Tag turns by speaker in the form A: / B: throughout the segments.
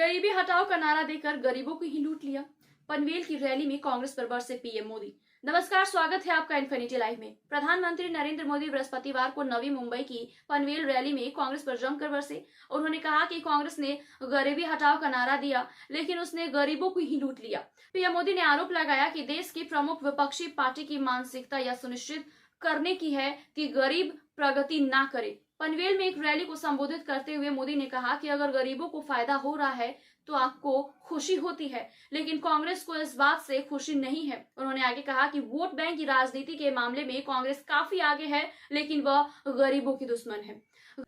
A: गरीबी हटाओ का नारा देकर गरीबों को ही लूट लिया। पनवेल की रैली में कांग्रेस पर बरसे पीएम मोदी। नमस्कार, स्वागत है आपका इन्फिनिटी लाइव में। प्रधानमंत्री नरेंद्र मोदी बृहस्पतिवार को नवी मुंबई की पनवेल रैली में कांग्रेस पर जमकर बरसे। उन्होंने कहा कि कांग्रेस ने गरीबी हटाओ का नारा दिया, लेकिन उसने गरीबों को ही लूट लिया। पीएम मोदी ने आरोप लगाया कि देश की प्रमुख विपक्षी पार्टी की मानसिकता यह सुनिश्चित करने की है कि गरीब प्रगति ना करे। पनवेल में एक रैली को संबोधित करते हुए मोदी ने कहा कि अगर गरीबों को फायदा हो रहा है तो आपको खुशी होती है, लेकिन कांग्रेस को इस बात से खुशी नहीं है। उन्होंने आगे कहा कि वोट बैंक की राजनीति के मामले में कांग्रेस काफी आगे है, लेकिन वह गरीबों की दुश्मन है।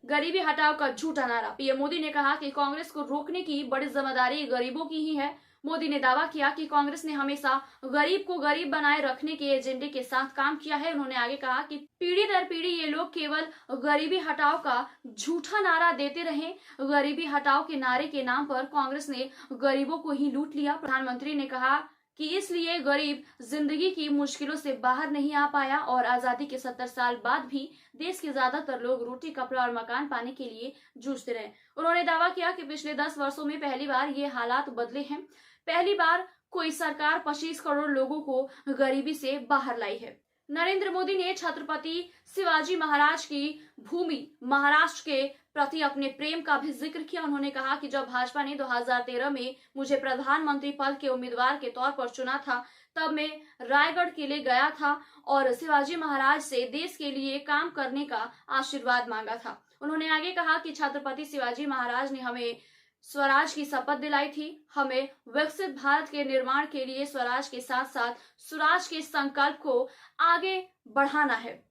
A: गरीबी हटाओ का झूठा नारा। पीएम मोदी ने कहा कि कांग्रेस को रोकने की बड़ी जिम्मेदारी गरीबों की ही है। मोदी ने दावा किया कि कांग्रेस ने हमेशा गरीब को गरीब बनाए रखने के एजेंडे के साथ काम किया है। उन्होंने आगे कहा कि पीढ़ी दर पीढ़ी ये लोग केवल गरीबी हटाओ का झूठा नारा देते रहे। गरीबी हटाओ के नारे के नाम पर कांग्रेस ने गरीबों को ही लूट लिया। प्रधानमंत्री ने कहा कि इसलिए गरीब जिंदगी की मुश्किलों से बाहर नहीं आ पाया और आजादी के 70 साल बाद भी देश के ज्यादातर लोग रोटी, कपड़ा और मकान पाने के लिए जूझते रहे। उन्होंने दावा किया कि पिछले 10 वर्षों में पहली बार ये हालात बदले हैं। पहली बार कोई सरकार 25 करोड़ लोगों को गरीबी से बाहर लाई है। नरेंद्र मोदी ने छत्रपति शिवाजी महाराज की भूमि महाराष्ट्र के प्रति अपने प्रेम का भी जिक्र किया। उन्होंने कहा कि जब भाजपा ने 2013 में मुझे प्रधानमंत्री पद के उम्मीदवार के तौर पर चुना था, तब मैं रायगढ़ किले गया था और शिवाजी महाराज से देश के लिए काम करने का आशीर्वाद मांगा था। उन्होंने आगे कहा कि छत्रपति शिवाजी महाराज ने हमें स्वराज की शपथ दिलाई थी। हमें विकसित भारत के निर्माण के लिए स्वराज के साथ साथ सुराज के संकल्प को आगे बढ़ाना है।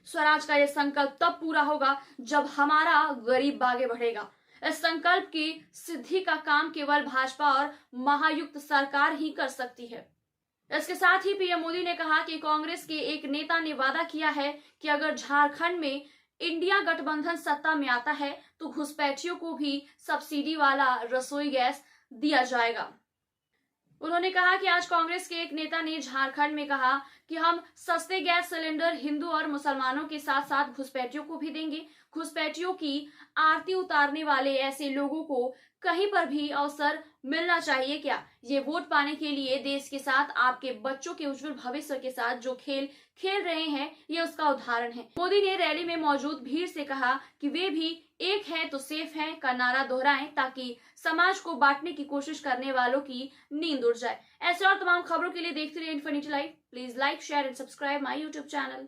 A: स्वराज का यह संकल्प तब पूरा होगा जब हमारा गरीब आगे बढ़ेगा। इस संकल्प की सिद्धि का काम केवल भाजपा और महायुक्त सरकार ही कर सकती है। इसके साथ ही पीएम मोदी ने कहा कि कांग्रेस के एक नेता ने वादा किया है कि अगर झारखंड में इंडिया गठबंधन सत्ता में आता है तो घुसपैठियों को भी सब्सिडी वाला रसोई गैस दिया जाएगा। उन्होंने कहा कि आज कांग्रेस के एक नेता ने झारखंड में कहा कि हम सस्ते गैस सिलेंडर हिंदू और मुसलमानों के साथ साथ घुसपैठियों को भी देंगे। घुसपैठियों की आरती उतारने वाले ऐसे लोगों को कहीं पर भी अवसर मिलना चाहिए क्या? ये वोट पाने के लिए देश के साथ आपके बच्चों के उज्जवल भविष्य के साथ जो खेल खेल रहे हैं, ये उसका उदाहरण है। मोदी ने रैली में मौजूद भीड़ से कहा कि वे भी एक है तो सेफ है का नारा दोहराएं, ताकि समाज को बांटने की कोशिश करने वालों की नींद उड़ जाए। ऐसे और तमाम खबरों के लिए देखते रहिए infinity live. Please like, share and subscribe my YouTube channel.